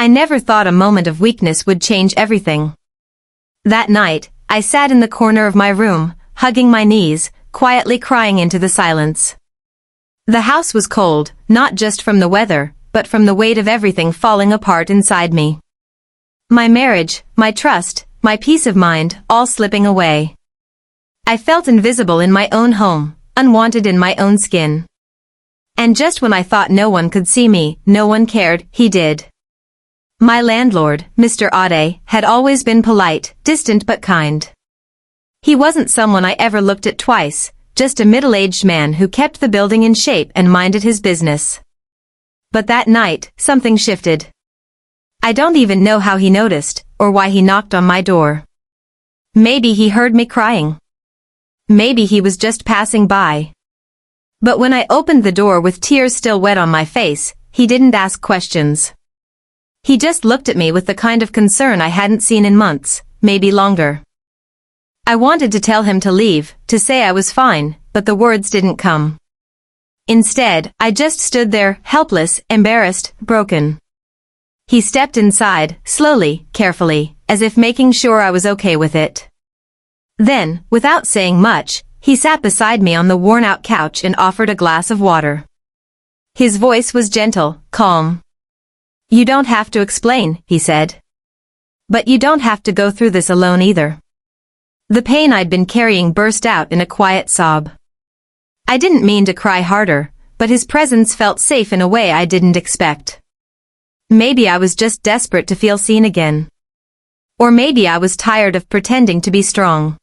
never thought a moment of weakness would change everything. That night, I sat in the corner of my room, hugging my knees, quietly crying into the silence. The house was cold, not just from the weather, but from the weight of everything falling apart inside me. My marriage, my trust, my peace of mind, all slipping away. I felt invisible in my own home, unwanted in my own skin. And just when I thought no one could see me, no one cared, he did. My landlord, Mr. Ade, had always been polite, distant but kind. He wasn't someone I ever looked at twice, just a middle-aged man who kept the building in shape and minded his business. But that night, something shifted. I don't even know how he noticed, or why he knocked on my door. Maybe he heard me crying. Maybe he was just passing by. But when I opened the door with tears still wet on my face, he didn't ask questions. He just looked at me with the kind of concern I hadn't seen in months, maybe longer. I wanted to tell him to leave, to say I was fine, but the words didn't come. Instead, I just stood there, helpless, embarrassed, broken. He stepped inside, slowly, carefully, as if making sure I was okay with it. Then, without saying much, he sat beside me on the worn-out couch and offered a glass of water. His voice was gentle, calm. "You don't have to explain," he said. "But you don't have to go through this alone either." The pain I'd been carrying burst out in a quiet sob. I didn't mean to cry harder, but his presence felt safe in a way I didn't expect. Maybe I was just desperate to feel seen again. Or maybe I was tired of pretending to be strong.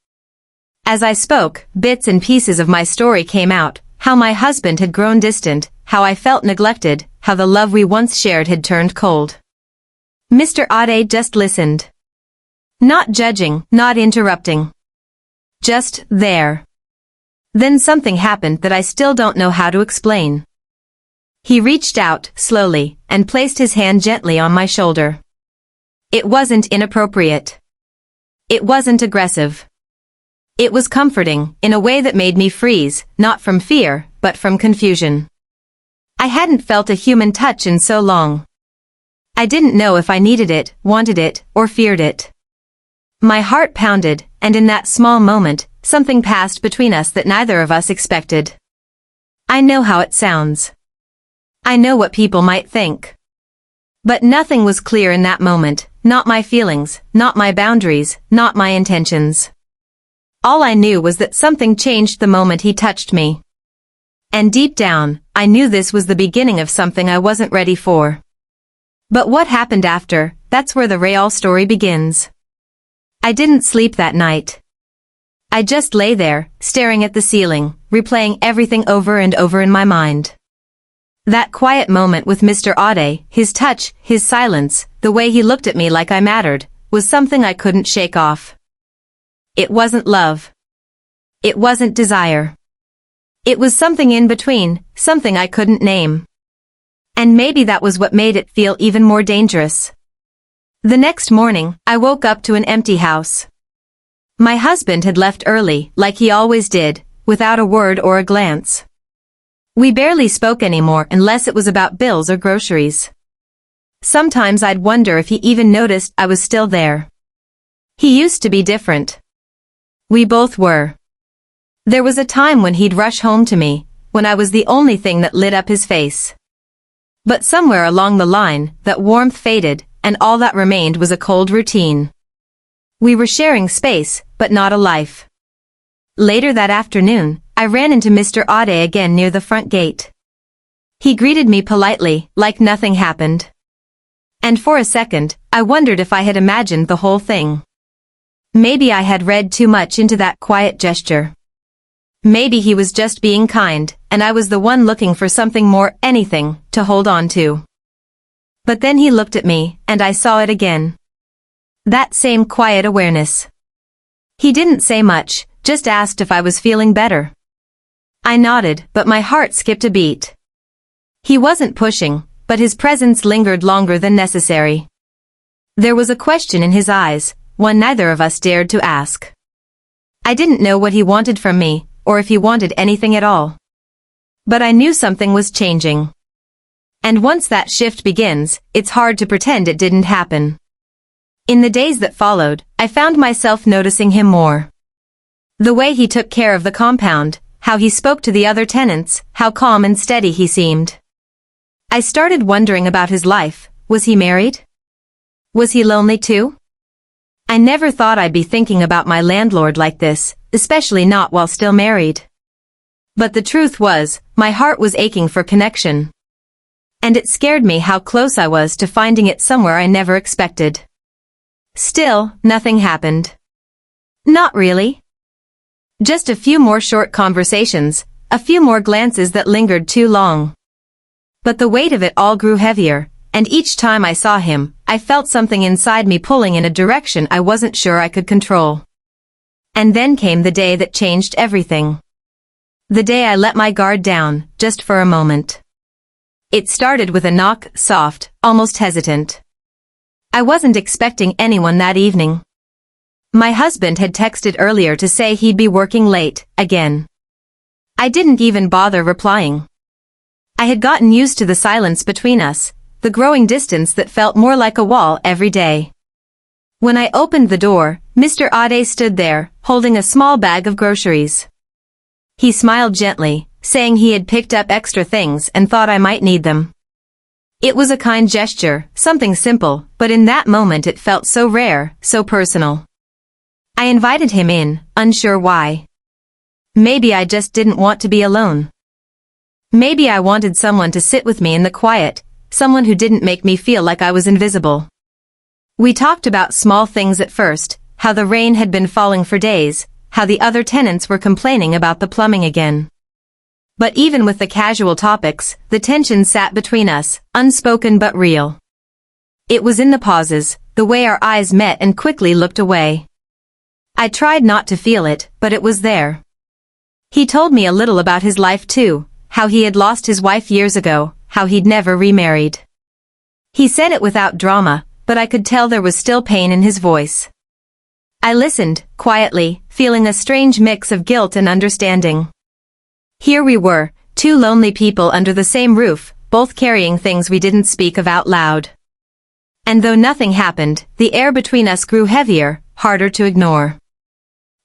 As I spoke, bits and pieces of my story came out, how my husband had grown distant, how I felt neglected, how the love we once shared had turned cold. Mr. Ade just listened. Not judging, not interrupting. Just there. Then something happened that I still don't know how to explain. He reached out, slowly, and placed his hand gently on my shoulder. It wasn't inappropriate. It wasn't aggressive. It was comforting, in a way that made me freeze, not from fear, but from confusion. I hadn't felt a human touch in so long. I didn't know if I needed it, wanted it, or feared it. My heart pounded, and in that small moment, something passed between us that neither of us expected. I know how it sounds. I know what people might think. But nothing was clear in that moment, not my feelings, not my boundaries, not my intentions. All I knew was that something changed the moment he touched me. And deep down, I knew this was the beginning of something I wasn't ready for. But what happened after, that's where the real story begins. I didn't sleep that night. I just lay there, staring at the ceiling, replaying everything over and over in my mind. That quiet moment with Mr. Ade, his touch, his silence, the way he looked at me like I mattered, was something I couldn't shake off. It wasn't love. It wasn't desire. It was something in between, something I couldn't name. And maybe that was what made it feel even more dangerous. The next morning, I woke up to an empty house. My husband had left early, like he always did, without a word or a glance. We barely spoke anymore unless it was about bills or groceries. Sometimes I'd wonder if he even noticed I was still there. He used to be different. We both were. There was a time when he'd rush home to me, when I was the only thing that lit up his face. But somewhere along the line, that warmth faded, and all that remained was a cold routine. We were sharing space, but not a life. Later that afternoon, I ran into Mr. Ade again near the front gate. He greeted me politely, like nothing happened. And for a second, I wondered if I had imagined the whole thing. Maybe I had read too much into that quiet gesture. Maybe he was just being kind, and I was the one looking for something more, anything, to hold on to. But then he looked at me, and I saw it again. That same quiet awareness. He didn't say much, just asked if I was feeling better. I nodded, but my heart skipped a beat. He wasn't pushing, but his presence lingered longer than necessary. There was a question in his eyes, one neither of us dared to ask. I didn't know what he wanted from me, or if he wanted anything at all. But I knew something was changing. And once that shift begins, it's hard to pretend it didn't happen. In the days that followed, I found myself noticing him more. The way he took care of the compound, how he spoke to the other tenants, how calm and steady he seemed. I started wondering about his life. Was he married? Was he lonely too? I never thought I'd be thinking about my landlord like this, especially not while still married. But the truth was, my heart was aching for connection. And it scared me how close I was to finding it somewhere I never expected. Still, nothing happened. Not really. Just a few more short conversations, a few more glances that lingered too long. But the weight of it all grew heavier, and each time I saw him, I felt something inside me pulling in a direction I wasn't sure I could control. And then came the day that changed everything. The day I let my guard down, just for a moment. It started with a knock, soft, almost hesitant. I wasn't expecting anyone that evening. My husband had texted earlier to say he'd be working late, again. I didn't even bother replying. I had gotten used to the silence between us, the growing distance that felt more like a wall every day. When I opened the door, Mr. Ade stood there, holding a small bag of groceries. He smiled gently, saying he had picked up extra things and thought I might need them. It was a kind gesture, something simple, but in that moment it felt so rare, so personal. I invited him in, unsure why. Maybe I just didn't want to be alone. Maybe I wanted someone to sit with me in the quiet, someone who didn't make me feel like I was invisible. We talked about small things at first, how the rain had been falling for days, how the other tenants were complaining about the plumbing again. But even with the casual topics, the tension sat between us, unspoken but real. It was in the pauses, the way our eyes met and quickly looked away. I tried not to feel it, but it was there. He told me a little about his life too, how he had lost his wife years ago, how he'd never remarried. He said it without drama, but I could tell there was still pain in his voice. I listened, quietly, feeling a strange mix of guilt and understanding. Here we were, two lonely people under the same roof, both carrying things we didn't speak of out loud. And though nothing happened, the air between us grew heavier, harder to ignore.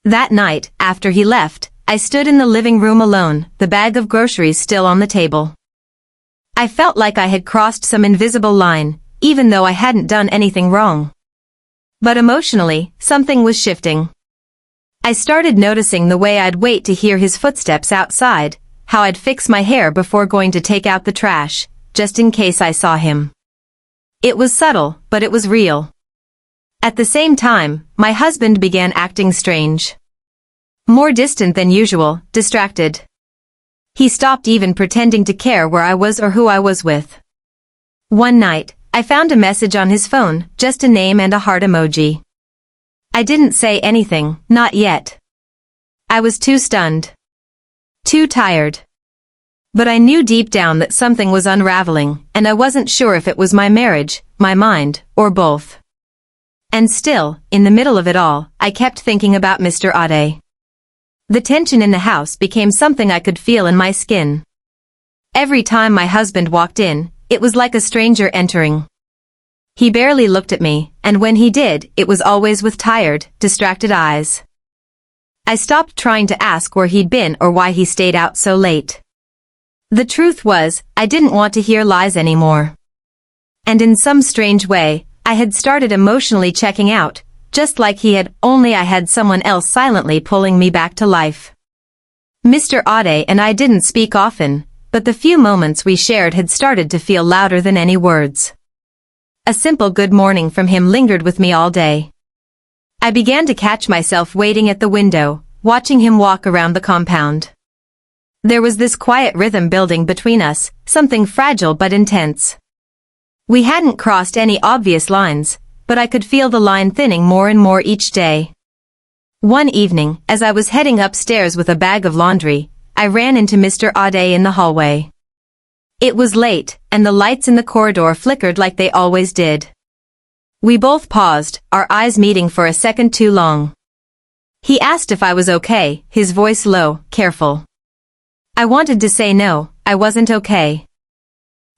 That night, after he left, I stood in the living room alone, the bag of groceries still on the table. I felt like I had crossed some invisible line, even though I hadn't done anything wrong. But emotionally, something was shifting. I started noticing the way I'd wait to hear his footsteps outside, how I'd fix my hair before going to take out the trash, just in case I saw him. It was subtle, but it was real. At the same time, my husband began acting strange. More distant than usual, distracted. He stopped even pretending to care where I was or who I was with. One night, I found a message on his phone, just a name and a heart emoji. I didn't say anything, not yet. I was too stunned. Too tired. But I knew deep down that something was unraveling, and I wasn't sure if it was my marriage, my mind, or both. And still, in the middle of it all, I kept thinking about Mr. Ade. The tension in the house became something I could feel in my skin. Every time my husband walked in, it was like a stranger entering. He barely looked at me, and when he did, it was always with tired, distracted eyes. I stopped trying to ask where he'd been or why he stayed out so late. The truth was, I didn't want to hear lies anymore. And in some strange way, I had started emotionally checking out, just like he had, only I had someone else silently pulling me back to life. Mr. Ade and I didn't speak often, but the few moments we shared had started to feel louder than any words. A simple good morning from him lingered with me all day. I began to catch myself waiting at the window, watching him walk around the compound. There was this quiet rhythm building between us, something fragile but intense. We hadn't crossed any obvious lines, but I could feel the line thinning more and more each day. One evening, as I was heading upstairs with a bag of laundry, I ran into Mr. Ade in the hallway. It was late, and the lights in the corridor flickered like they always did. We both paused, our eyes meeting for a second too long. He asked if I was okay, his voice low, careful. I wanted to say no, I wasn't okay.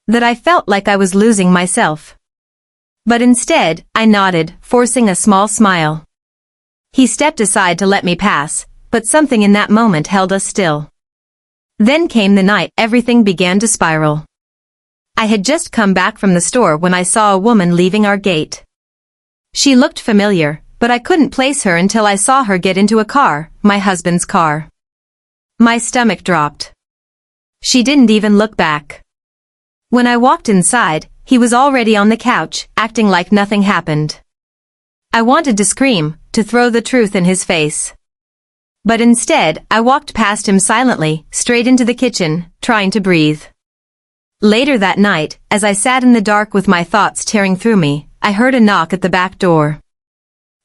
That I felt like I was losing myself. But instead, I nodded, forcing a small smile. He stepped aside to let me pass, but something in that moment held us still. Then came the night everything began to spiral. I had just come back from the store when I saw a woman leaving our gate. She looked familiar, but I couldn't place her until I saw her get into a car, my husband's car. My stomach dropped. She didn't even look back. When I walked inside, he was already on the couch, acting like nothing happened. I wanted to scream, to throw the truth in his face. But instead, I walked past him silently, straight into the kitchen, trying to breathe. Later that night, as I sat in the dark with my thoughts tearing through me, I heard a knock at the back door.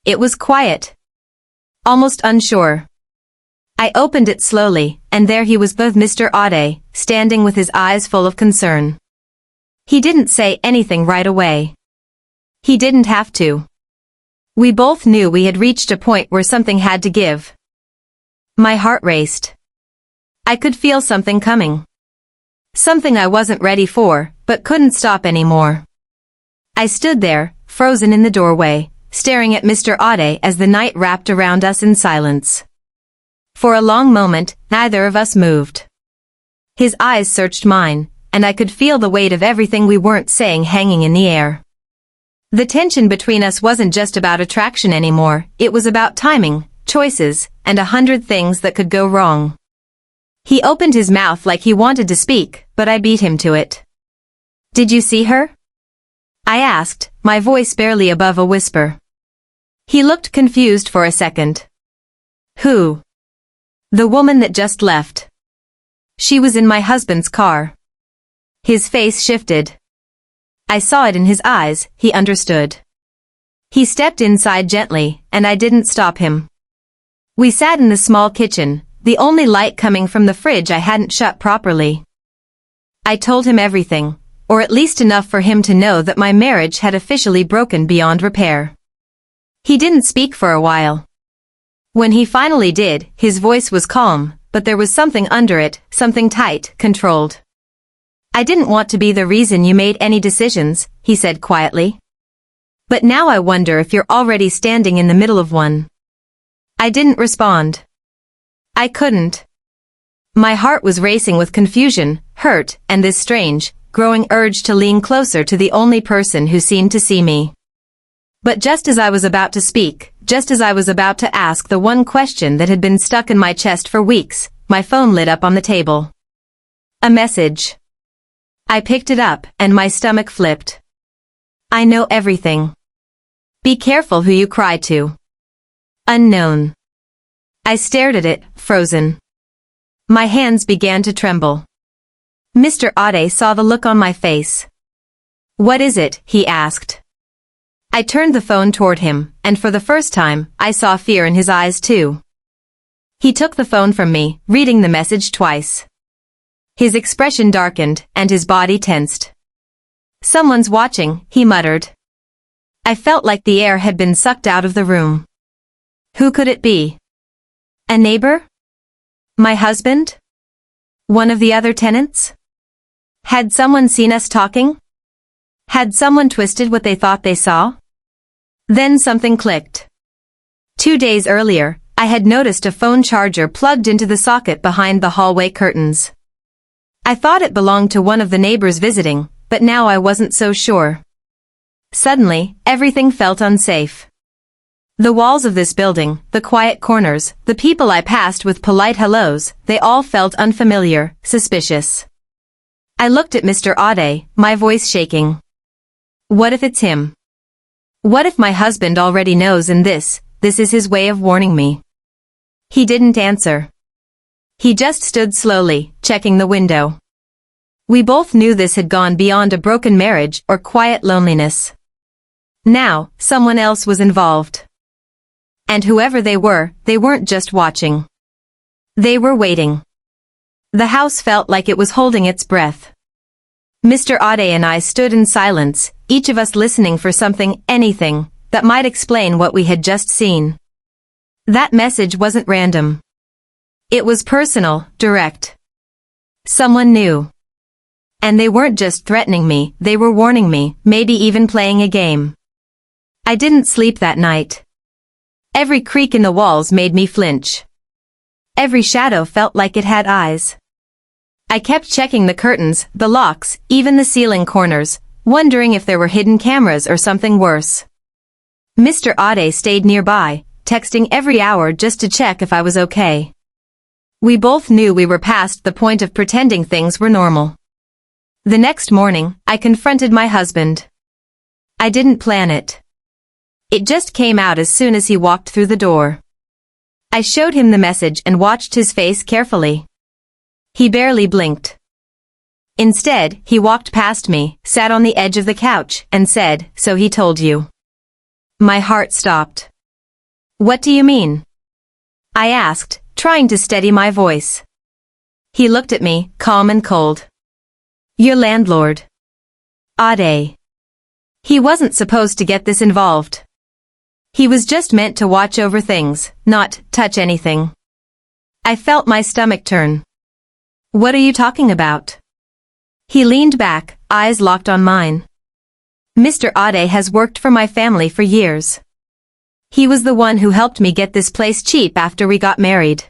It was quiet. Almost unsure. I opened it slowly, and there he was, both Mr. Ade, standing with his eyes full of concern. He didn't say anything right away. He didn't have to. We both knew we had reached a point where something had to give. My heart raced. I could feel something coming. Something I wasn't ready for, but couldn't stop anymore. I stood there, frozen in the doorway, staring at Mr. Ade as the night wrapped around us in silence. For a long moment, neither of us moved. His eyes searched mine, and I could feel the weight of everything we weren't saying hanging in the air. The tension between us wasn't just about attraction anymore, it was about timing, choices, and 100 things that could go wrong. He opened his mouth like he wanted to speak, but I beat him to it. "Did you see her?" I asked, my voice barely above a whisper. He looked confused for a second. "Who?" "The woman that just left. She was in my husband's car." His face shifted. I saw it in his eyes, he understood. He stepped inside gently, and I didn't stop him. We sat in the small kitchen, the only light coming from the fridge I hadn't shut properly. I told him everything, or at least enough for him to know that my marriage had officially broken beyond repair. He didn't speak for a while. When he finally did, his voice was calm, but there was something under it, something tight, controlled. "I didn't want to be the reason you made any decisions," he said quietly. "But now I wonder if you're already standing in the middle of one." I didn't respond. I couldn't. My heart was racing with confusion, hurt, and this strange, growing urge to lean closer to the only person who seemed to see me. But just as I was about to speak, just as I was about to ask the one question that had been stuck in my chest for weeks, my phone lit up on the table. A message. I picked it up, and my stomach flipped. "I know everything. Be careful who you cry to. Unknown." I stared at it, frozen. My hands began to tremble. Mr. Ade saw the look on my face. "What is it?" he asked. I turned the phone toward him, and for the first time, I saw fear in his eyes too. He took the phone from me, reading the message twice. His expression darkened, and his body tensed. "Someone's watching," he muttered. I felt like the air had been sucked out of the room. Who could it be? A neighbor? My husband? One of the other tenants? Had someone seen us talking? Had someone twisted what they thought they saw? Then something clicked. 2 days earlier, I had noticed a phone charger plugged into the socket behind the hallway curtains. I thought it belonged to one of the neighbors visiting, but now I wasn't so sure. Suddenly, everything felt unsafe. The walls of this building, the quiet corners, the people I passed with polite hellos, they all felt unfamiliar, suspicious. I looked at Mr. Ade, my voice shaking. What if it's him? What if my husband already knows and this is his way of warning me? He didn't answer. He just stood slowly, checking the window. We both knew this had gone beyond a broken marriage or quiet loneliness. Now, someone else was involved. And whoever they weren't just watching. They were waiting. The house felt like it was holding its breath. Mr. Ade and I stood in silence, each of us listening for something, anything, that might explain what we had just seen. That message wasn't random. It was personal, direct. Someone knew. And they weren't just threatening me, they were warning me, maybe even playing a game. I didn't sleep that night. Every creak in the walls made me flinch. Every shadow felt like it had eyes. I kept checking the curtains, the locks, even the ceiling corners, wondering if there were hidden cameras or something worse. Mr. Ade stayed nearby, texting every hour just to check if I was okay. We both knew we were past the point of pretending things were normal. The next morning, I confronted my husband. I didn't plan it. It just came out as soon as he walked through the door. I showed him the message and watched his face carefully. He barely blinked. Instead, he walked past me, sat on the edge of the couch, and said, "So he told you." My heart stopped. "What do you mean?" I asked, trying to steady my voice. He looked at me, calm and cold. "Your landlord. Ade. He wasn't supposed to get this involved. He was just meant to watch over things, not touch anything." I felt my stomach turn. "What are you talking about?" He leaned back, eyes locked on mine. "Mr. Ade has worked for my family for years. He was the one who helped me get this place cheap after we got married.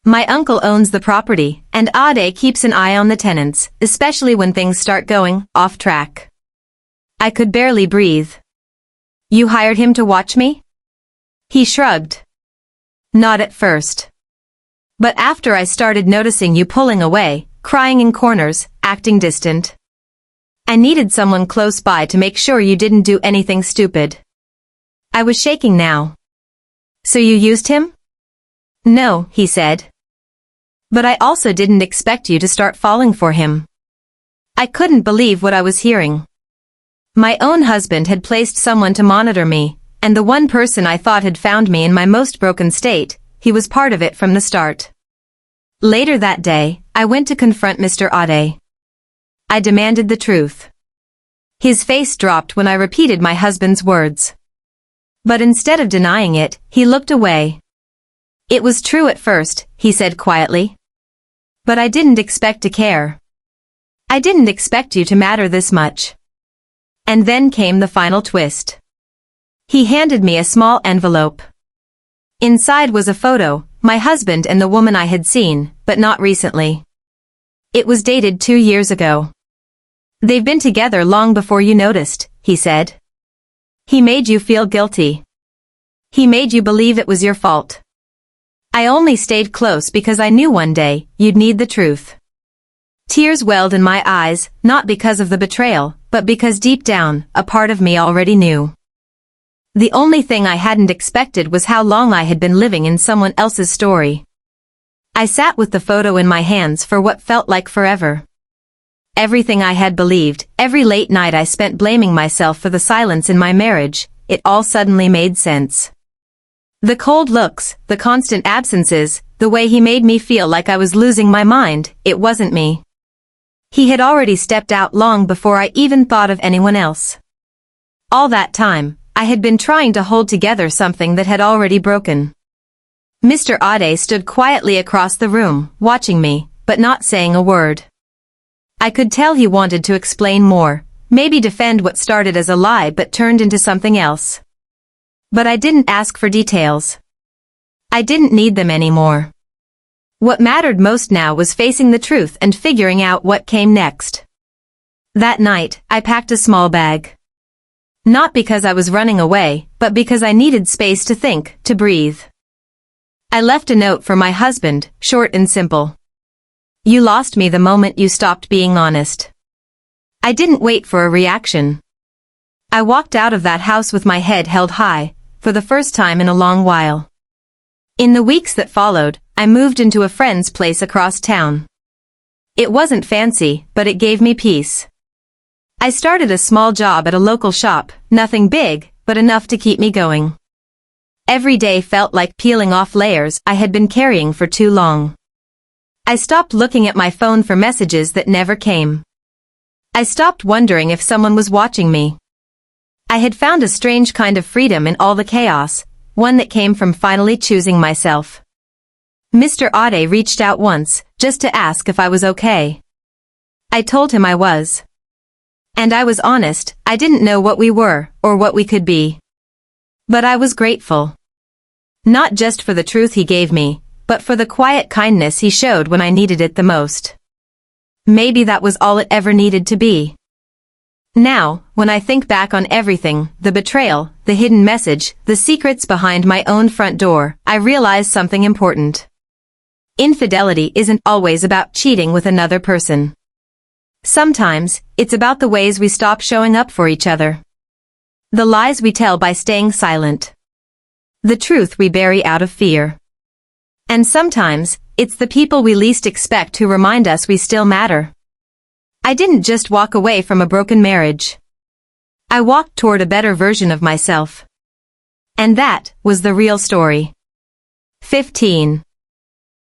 My uncle owns the property, and Ade keeps an eye on the tenants, especially when things start going off track." I could barely breathe. "You hired him to watch me?" He shrugged. "Not at first. But after I started noticing you pulling away, crying in corners, acting distant. I needed someone close by to make sure you didn't do anything stupid." I was shaking now. "So you used him?" "No," he said. "But I also didn't expect you to start falling for him." I couldn't believe what I was hearing. My own husband had placed someone to monitor me, and the one person I thought had found me in my most broken state, he was part of it from the start. Later that day, I went to confront Mr. Ade. I demanded the truth. His face dropped when I repeated my husband's words. But instead of denying it, he looked away. "It was true at first," he said quietly. "But I didn't expect to care. I didn't expect you to matter this much." And then came the final twist. He handed me a small envelope. Inside was a photo, my husband and the woman I had seen, but not recently. It was dated 2 years ago. "They've been together long before you noticed," he said. "He made you feel guilty. He made you believe it was your fault. I only stayed close because I knew one day you'd need the truth." Tears welled in my eyes, not because of the betrayal, but because deep down, a part of me already knew. The only thing I hadn't expected was how long I had been living in someone else's story. I sat with the photo in my hands for what felt like forever. Everything I had believed, every late night I spent blaming myself for the silence in my marriage, it all suddenly made sense. The cold looks, the constant absences, the way he made me feel like I was losing my mind, it wasn't me. He had already stepped out long before I even thought of anyone else. All that time, I had been trying to hold together something that had already broken. Mr. Ade stood quietly across the room, watching me, but not saying a word. I could tell he wanted to explain more, maybe defend what started as a lie but turned into something else. But I didn't ask for details. I didn't need them anymore. What mattered most now was facing the truth and figuring out what came next. That night, I packed a small bag. Not because I was running away, but because I needed space to think, to breathe. I left a note for my husband, short and simple. "You lost me the moment you stopped being honest." I didn't wait for a reaction. I walked out of that house with my head held high, for the first time in a long while. In the weeks that followed, I moved into a friend's place across town. It wasn't fancy, but it gave me peace. I started a small job at a local shop, nothing big, but enough to keep me going. Every day felt like peeling off layers I had been carrying for too long. I stopped looking at my phone for messages that never came. I stopped wondering if someone was watching me. I had found a strange kind of freedom in all the chaos, one that came from finally choosing myself. Mr. Ade reached out once, just to ask if I was okay. I told him I was. And I was honest, I didn't know what we were, or what we could be. But I was grateful. Not just for the truth he gave me, but for the quiet kindness he showed when I needed it the most. Maybe that was all it ever needed to be. Now, when I think back on everything, the betrayal, the hidden message, the secrets behind my own front door, I realize something important. Infidelity isn't always about cheating with another person. Sometimes, it's about the ways we stop showing up for each other. The lies we tell by staying silent. The truth we bury out of fear. And sometimes, it's the people we least expect who remind us we still matter. I didn't just walk away from a broken marriage. I walked toward a better version of myself. And that was the real story. 15.